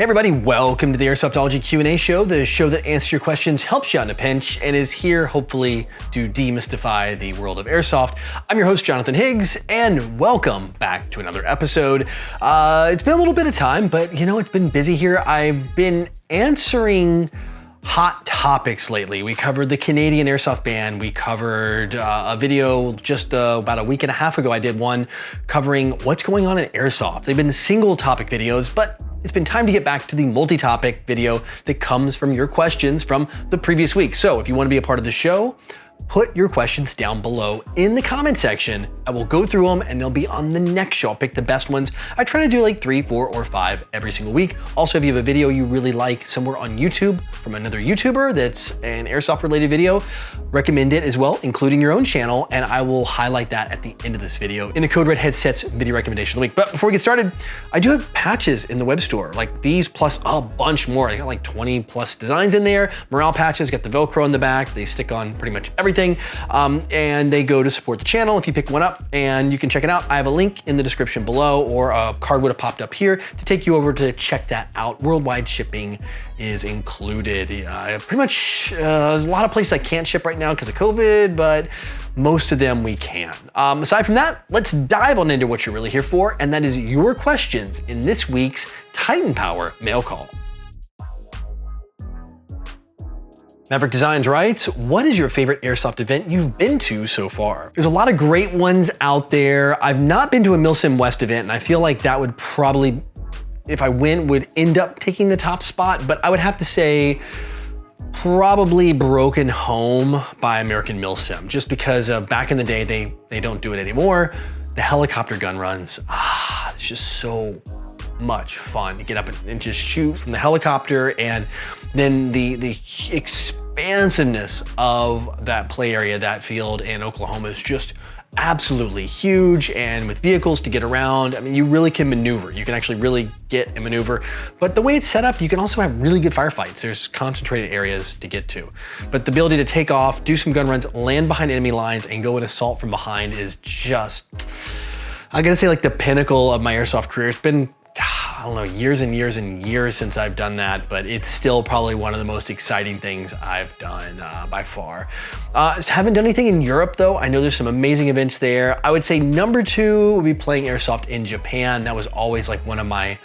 Hey everybody, welcome to the Airsoftology Q&A show, the show that answers your questions, helps you out in a pinch, and is here hopefully to demystify the world of Airsoft. I'm your host, Jonathan Higgs, and welcome back to another episode. It's been a little bit of time, but you know, it's been busy here. I've been answering hot topics lately. We covered the Canadian Airsoft ban. We covered a video just about a week and a half ago. I did one covering what's going on in Airsoft. They've been single topic videos, but it's been time to get back to the multi-topic video that comes from your questions from the previous week. So if you want to be a part of the show, put your questions down below in the comment section. I will go through them and they'll be on the next show. I'll pick the best ones. I try to do like 3, 4, or 5 every single week. Also, if you have a video you really like somewhere on YouTube from another YouTuber that's an Airsoft related video, recommend it as well, including your own channel, and I will highlight that at the end of this video in the Code Red Headsets video recommendation of the week. But before we get started, I do have patches in the web store, like these plus a bunch more. I got like 20 plus designs in there. Morale patches, got the Velcro in the back. They stick on pretty much everything. And they go to support the channel if you pick one up, and you can check it out. I have a link in the description below, or a card would have popped up here to take you over to check that out. Worldwide shipping is included. Pretty much, there's a lot of places I can't ship right now because of COVID, but most of them we can. Aside from that, let's dive on into what you're really here for, and that is your questions in this week's TitanPower Mailcall. Maverick Designs writes, what is your favorite Airsoft event you've been to so far? There's a lot of great ones out there. I've not been to a Milsim West event, and I feel like that would probably, if I went, would end up taking the top spot, but I would have to say probably Broken Home by American Milsim, just because back in the day, they don't do it anymore. The helicopter gun runs, it's just so much fun to get up and just shoot from the helicopter, and then the expansiveness of that play area, that field in Oklahoma is just absolutely huge, and with vehicles to get around, I mean, you really can maneuver. You can actually really get and maneuver, but the way it's set up, you can also have really good firefights. There's concentrated areas to get to, but the ability to take off, do some gun runs, land behind enemy lines, and go and assault from behind is just, I gotta say, like the pinnacle of my Airsoft career. It's been, I don't know, years and years and years since I've done that, but it's still probably one of the most exciting things I've done by far. Haven't done anything in Europe though. I know there's some amazing events there. I would say number 2 would be playing Airsoft in Japan. That was always like one of my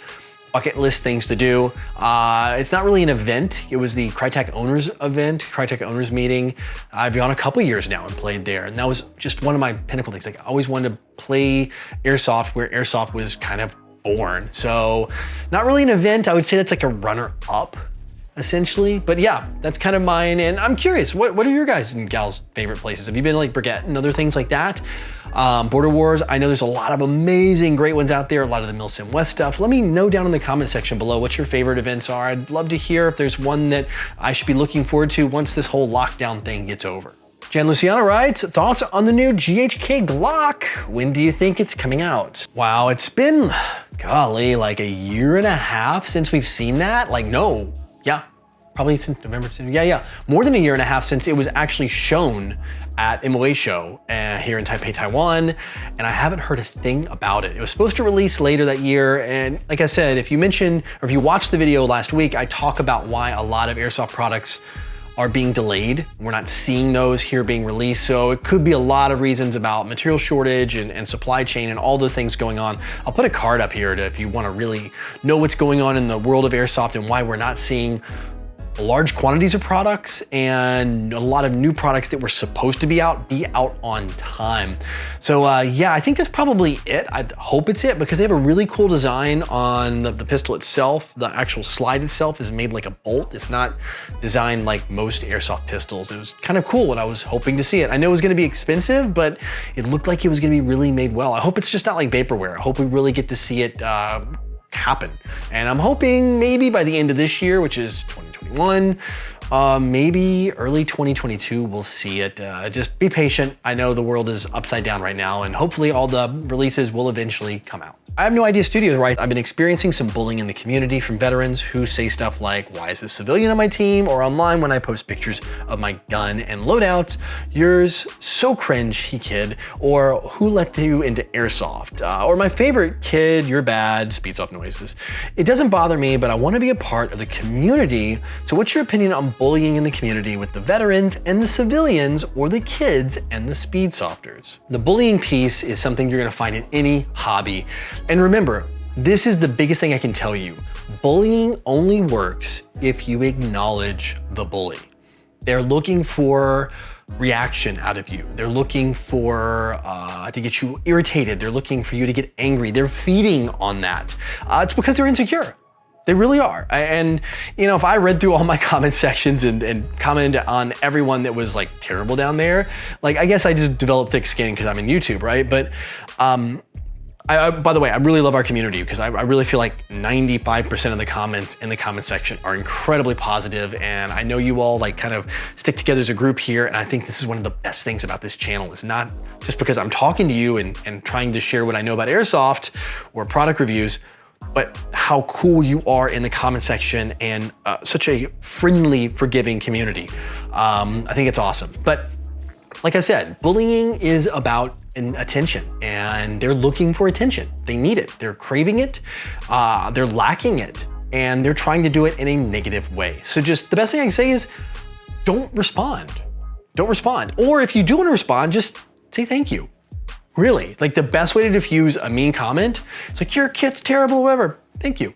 bucket list things to do. It's not really an event. It was the Crytek Owners event, Crytek Owners meeting. I've gone a couple years now and played there. And that was just one of my pinnacle things. Like I always wanted to play Airsoft where Airsoft was kind of born. So not really an event. I would say that's like a runner up essentially, but yeah, that's kind of mine. And I'm curious, what are your guys and gals favorite places? Have you been to like Brigitte and other things like that? Border Wars, I know there's a lot of amazing great ones out there, a lot of the Milsim West stuff. Let me know down in the comment section below what your favorite events are. I'd love to hear if there's one that I should be looking forward to once this whole lockdown thing gets over. Jan Luciano writes, thoughts on the new GHK Glock? When do you think it's coming out? Wow, it's been, golly, like a year and a half since we've seen that. Like, no, yeah, probably since November, yeah. More than a year and a half since it was actually shown at MOA show here in Taipei, Taiwan, and I haven't heard a thing about it. It was supposed to release later that year, and like I said, if you mentioned, or if you watched the video last week, I talk about why a lot of Airsoft products are being delayed. We're not seeing those here being released. So it could be a lot of reasons about material shortage and supply chain and all the things going on. I'll put a card up here if you want to really know what's going on in the world of Airsoft and why we're not seeing large quantities of products and a lot of new products that were supposed to be out on time. So yeah, I think that's probably it. I hope it's it, because they have a really cool design on the pistol itself. The actual slide itself is made like a bolt. It's not designed like most Airsoft pistols. It was kind of cool and I was hoping to see it. I know it was gonna be expensive, but it looked like it was gonna be really made well. I hope it's just not like vaporware. I hope we really get to see it happen. And I'm hoping maybe by the end of this year, which is 2021, maybe early 2022, we'll see it. Just be patient. I know the world is upside down right now, and hopefully all the releases will eventually come out. I have no idea studios, right? I've been experiencing some bullying in the community from veterans who say stuff like, why is this civilian on my team? Or online when I post pictures of my gun and loadouts, yours so cringe, he kid. Or who let you into Airsoft? Or my favorite, kid, you're bad, speeds off noises. It doesn't bother me, but I want to be a part of the community. So what's your opinion on bullying in the community with the veterans and the civilians, or the kids and the speed softers? The bullying piece is something you're going to find in any hobby. And remember, this is the biggest thing I can tell you. Bullying only works if you acknowledge the bully. They're looking for reaction out of you. They're looking for to get you irritated. They're looking for you to get angry. They're feeding on that. It's because they're insecure. They really are. And you know, if I read through all my comment sections and commented on everyone that was like terrible down there, like I guess I just developed thick skin because I'm in YouTube, right? But by the way, I really love our community because I really feel like 95% of the comments in the comment section are incredibly positive, and I know you all like kind of stick together as a group here, and I think this is one of the best things about this channel. It's not just because I'm talking to you and trying to share what I know about Airsoft or product reviews, but how cool you are in the comment section and such a friendly, forgiving community. I think it's awesome. But like I said, bullying is about attention, and they're looking for attention. They need it. They're craving it. They're lacking it, and they're trying to do it in a negative way. So just the best thing I can say is don't respond. Don't respond. Or if you do want to respond, just say thank you. Really, like the best way to diffuse a mean comment, it's like, your kid's terrible, whatever. Thank you.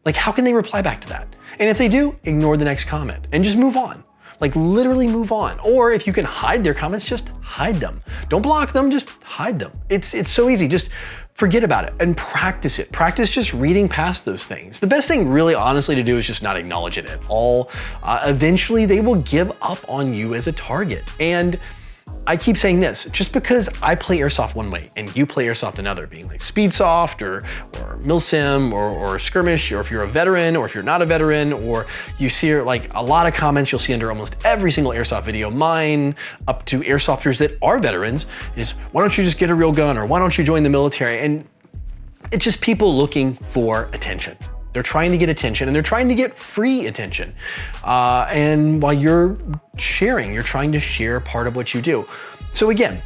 Like, how can they reply back to that? And if they do, ignore the next comment and just move on. Like literally move on. Or if you can hide their comments, just hide them. Don't block them, just hide them. It's so easy. Just forget about it and practice it. Practice just reading past those things. The best thing really honestly to do is just not acknowledge it at all. Eventually they will give up on you as a target. And I keep saying this, just because I play Airsoft one way and you play Airsoft another, being like Speedsoft or Milsim or Skirmish, or if you're a veteran or if you're not a veteran, or you see like a lot of comments you'll see under almost every single Airsoft video, mine up to Airsofters that are veterans, is why don't you just get a real gun, or why don't you join the military? And it's just people looking for attention. They're trying to get attention, and they're trying to get free attention. And while you're sharing, you're trying to share part of what you do. So again,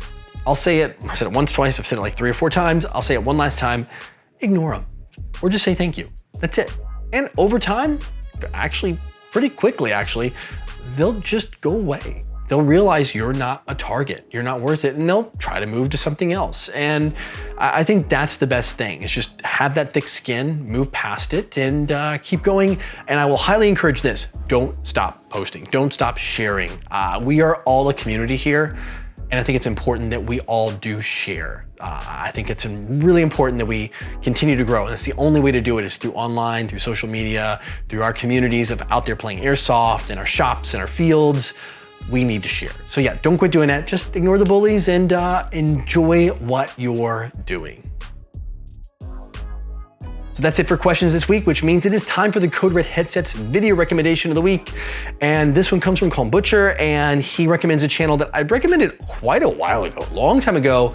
I'll say it, I said it once, twice, I've said it like 3 or 4 times. I'll say it one last time, ignore them, or just say thank you. That's it. And over time, actually pretty quickly actually, they'll just go away. They'll realize you're not a target, you're not worth it, and they'll try to move to something else. And I think that's the best thing, is just have that thick skin, move past it, and keep going. And I will highly encourage this, don't stop posting, don't stop sharing. We are all a community here, and I think it's important that we all do share. I think it's really important that we continue to grow, and that's the only way to do it, is through online, through social media, through our communities of out there playing Airsoft, in our shops, in our fields. We need to share. So yeah, don't quit doing that. Just ignore the bullies and enjoy what you're doing. So that's it for questions this week, which means it is time for the Code Red Headsets video recommendation of the week. And this one comes from Calm Butcher, and he recommends a channel that I recommended quite a while ago, a long time ago,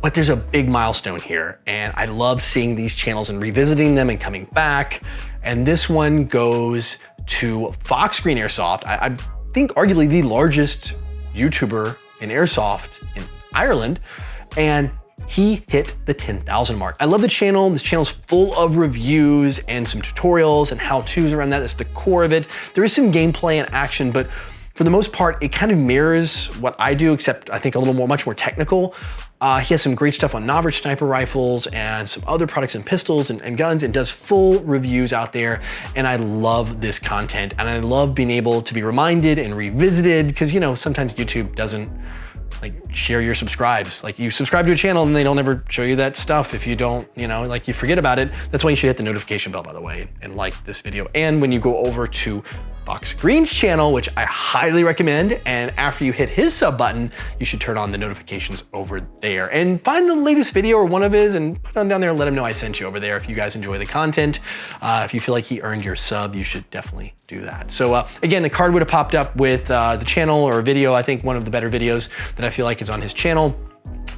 but there's a big milestone here. And I love seeing these channels and revisiting them and coming back. And this one goes to Fox Green Airsoft. I think arguably the largest YouTuber in Airsoft in Ireland, and he hit the 10,000 mark. I love the channel. This channel's full of reviews and some tutorials and how-tos around that. That's the core of it. There is some gameplay and action, but for the most part, it kind of mirrors what I do, except I think a little more, much more technical. He has some great stuff on Novice sniper rifles and some other products and pistols and guns, and does full reviews out there. And I love this content, and I love being able to be reminded and revisited, because you know, sometimes YouTube doesn't like share your subscribes. Like you subscribe to a channel and they don't ever show you that stuff if you don't, you know, like you forget about it. That's why you should hit the notification bell, by the way, and like this video. And when you go over to Fox Green's channel, which I highly recommend, and after you hit his sub button, you should turn on the notifications over there and find the latest video or one of his and put it on down there and let him know I sent you over there if you guys enjoy the content. If you feel like he earned your sub, you should definitely do that. So again, the card would have popped up with the channel or a video, I think one of the better videos that I feel like is on his channel.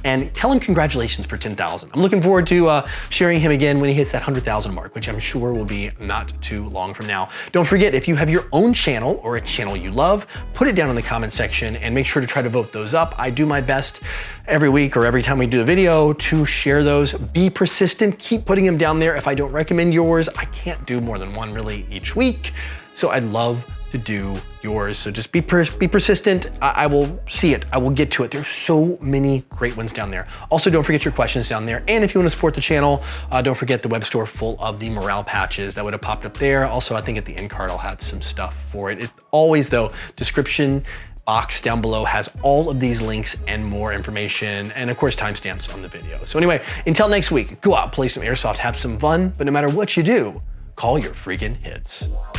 and tell him congratulations for 10,000. I'm looking forward to sharing him again when he hits that 100,000 mark, which I'm sure will be not too long from now. Don't forget, if you have your own channel or a channel you love, put it down in the comment section and make sure to try to vote those up. I do my best every week or every time we do a video to share those. Be persistent, keep putting them down there. If I don't recommend yours, I can't do more than one really each week. So I'd love to do yours. So just be persistent. I will see it. I will get to it. There's so many great ones down there. Also, don't forget your questions down there. And if you want to support the channel, don't forget the web store full of the morale patches that would have popped up there. Also, I think at the end card, I'll have some stuff for it. Always though, description box down below has all of these links and more information, and of course timestamps on the video. So anyway, until next week, go out, play some airsoft, have some fun, but no matter what you do, call your freaking hits.